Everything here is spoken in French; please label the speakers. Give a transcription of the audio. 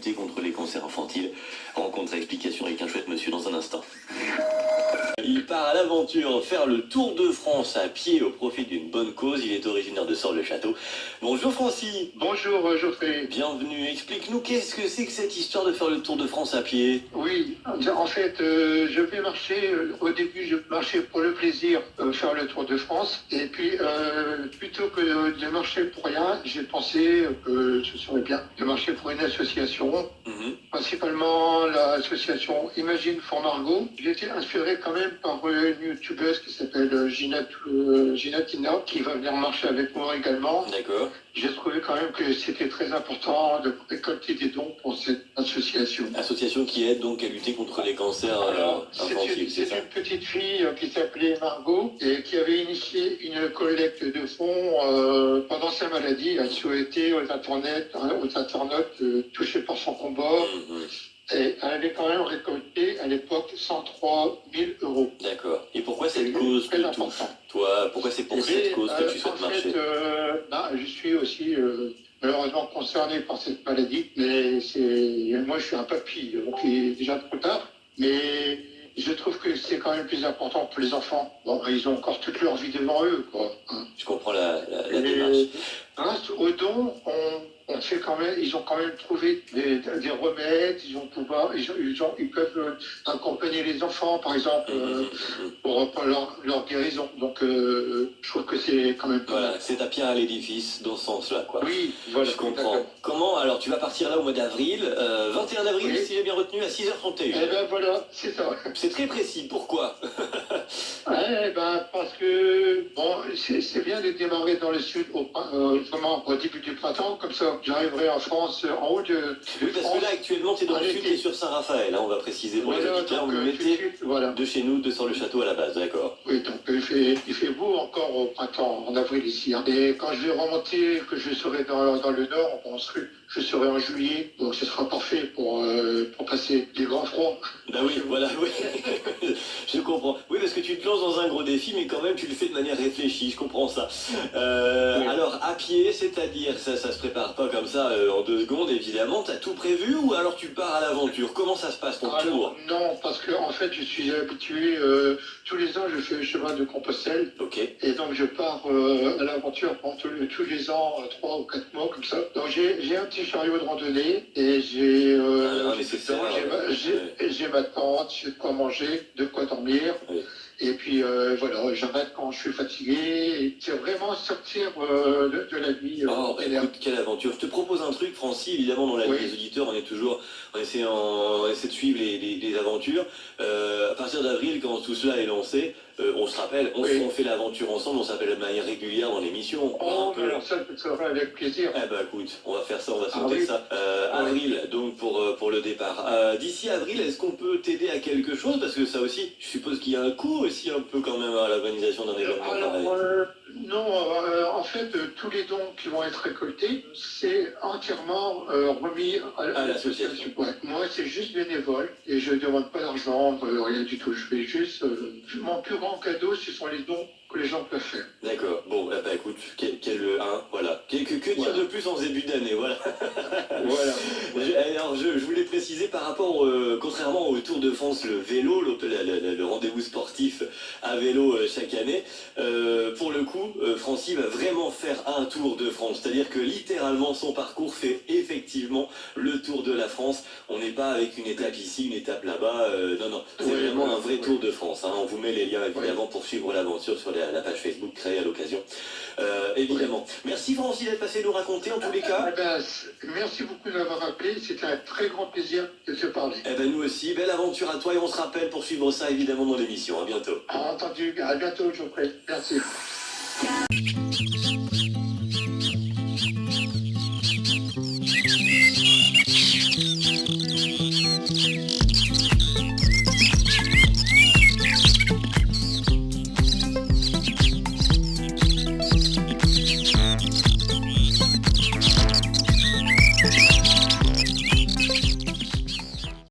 Speaker 1: lutter contre les cancers infantiles. Rencontre et explication avec un chouette monsieur dans un instant. Il part à l'aventure faire le Tour de France à pied au profit d'une bonne cause. Il est originaire de Sort-le-Château. Bonjour Francis.
Speaker 2: Bonjour Geoffrey.
Speaker 1: Bienvenue. Explique-nous qu'est-ce que c'est que cette histoire de faire le Tour de France à pied?
Speaker 2: Oui, en fait, je vais marcher. Au début, je marchais pour le plaisir, faire le Tour de France. Et puis, plutôt que de marcher pour rien, j'ai pensé que ce serait bien de marcher pour une association. Principalement l'association Imagine for Margot. J'ai été inspiré quand même par une youtubeuse qui s'appelle Gina Tina, qui va venir marcher avec moi également.
Speaker 1: D'accord.
Speaker 2: J'ai trouvé quand même que c'était très important de récolter des dons pour cette association.
Speaker 1: Association qui aide donc à lutter contre les cancers infantiles, c'est ça?
Speaker 2: C'est une petite fille qui s'appelait Margot et qui avait initié une collecte de fonds pendant sa maladie. Elle souhaitait aux internautes touchés par son combat. Et elle avait quand même récolté à l'époque 103 000 euros.
Speaker 1: D'accord. Et pourquoi cette cause te touche, toi? Pourquoi c'est pour cette cause que tu souhaites marcher?
Speaker 2: Je suis aussi malheureusement concerné par cette maladie, mais moi je suis un papy, donc il est déjà trop tard. Mais je trouve que c'est quand même plus important pour les enfants. Bon, ils ont encore toute leur vie devant eux, quoi.
Speaker 1: Je comprends la démarche.
Speaker 2: Grâce aux dons, on fait quand même, ils ont quand même trouvé des remèdes, ils peuvent accompagner les enfants, par exemple, pour leur guérison. Donc, je trouve que c'est quand même pas
Speaker 1: Voilà,
Speaker 2: mal.
Speaker 1: c'est ta pierre à l'édifice dans ce sens-là, quoi.
Speaker 2: Oui, voilà.
Speaker 1: Je comprends. Comment, alors tu vas partir là au mois d'avril, 21 avril,
Speaker 2: Oui.
Speaker 1: si j'ai bien retenu, à 6h31.
Speaker 2: Eh ben voilà, c'est ça.
Speaker 1: C'est très précis, pourquoi?
Speaker 2: Parce que, bon, c'est bien de démarrer dans le sud, vraiment au début du printemps, comme ça, j'arriverai en France, en haut de
Speaker 1: Oui, parce que là, actuellement, tu es dans le sud, tu es sur Saint-Raphaël, hein, on va préciser pour les auditeurs, vous mettez de chez nous, de Sort-le-Château à la base, d'accord.
Speaker 2: Oui, donc il fait beau encore au printemps, en avril ici. Hein. Et quand je vais remonter, que je serai dans le nord, je serai en juillet, donc ce sera parfait pour passer les grands froids.
Speaker 1: Bah oui, voilà, oui. Je comprends. Oui, parce que tu te lances dans un gros défi, mais quand même, tu le fais de manière réfléchie, je comprends ça.
Speaker 2: Oui.
Speaker 1: Alors, à pied, c'est-à-dire, ça se prépare pas comme ça en 2 secondes, évidemment. T'as tout prévu ou alors tu pars à l'aventure? Comment ça se passe ton tour?
Speaker 2: Non, parce que en fait, je suis habitué, tous les ans, je fais le chemin de Compostelle.
Speaker 1: Ok.
Speaker 2: Et donc, je pars à l'aventure pendant tous les ans, 3 ou 4 mois, comme ça. Donc, j'ai un petit chariot de randonnée et j'ai ma tente, j'ai de quoi manger, de quoi dormir.
Speaker 1: Oui.
Speaker 2: Et puis voilà, j'arrête quand je suis fatigué. C'est vraiment sortir de la vie.
Speaker 1: Écoute, quelle aventure. Je te propose un truc, Francis, évidemment, dans la vie des auditeurs, on essaie de suivre les aventures. À partir d'avril, quand tout cela est lancé, on se rappelle, on fait l'aventure ensemble, on s'appelle de manière régulière dans l'émission.
Speaker 2: Alors ça sera avec plaisir.
Speaker 1: Eh ben écoute, on va faire ça, on va sauter ça. Avril, donc pour le départ. D'ici avril, est-ce qu'on peut t'aider à quelque chose? Parce que ça aussi, je suppose qu'il y a un coût aussi un peu quand même à l'organisation d'un événement pareil.
Speaker 2: Non, en fait, tous les dons qui vont être récoltés, c'est entièrement remis à l'association. Ouais. Moi, c'est juste bénévole et je ne demande pas d'argent, rien du tout. Je fais juste... mon plus grand cadeau, ce sont les dons que les gens peuvent faire.
Speaker 1: D'accord. Bon, écoute, voilà. Que dire de plus en ce début d'année, voilà.
Speaker 2: Voilà.
Speaker 1: Alors, je voulais préciser par rapport, contrairement au Tour de France, le vélo, le rendez-vous sportif à vélo chaque année, pour le coup, Francis va vraiment faire un Tour de France. C'est-à-dire que littéralement, son parcours fait effectivement le Tour de la France. On n'est pas avec une étape ici, une étape là-bas. Non, c'est vraiment un vrai Tour de France. Hein. On vous met les liens évidemment pour suivre l'aventure sur la page Facebook créée à l'occasion. Évidemment. Merci Francis d'être passé nous raconter en tous les cas.
Speaker 2: Merci beaucoup de m'avoir appelé. C'était un très grand plaisir de te parler.
Speaker 1: Nous aussi. Belle aventure à toi et on se rappelle pour suivre ça évidemment dans l'émission. À bientôt.
Speaker 2: Entendu. À bientôt, Geoffrey. Merci.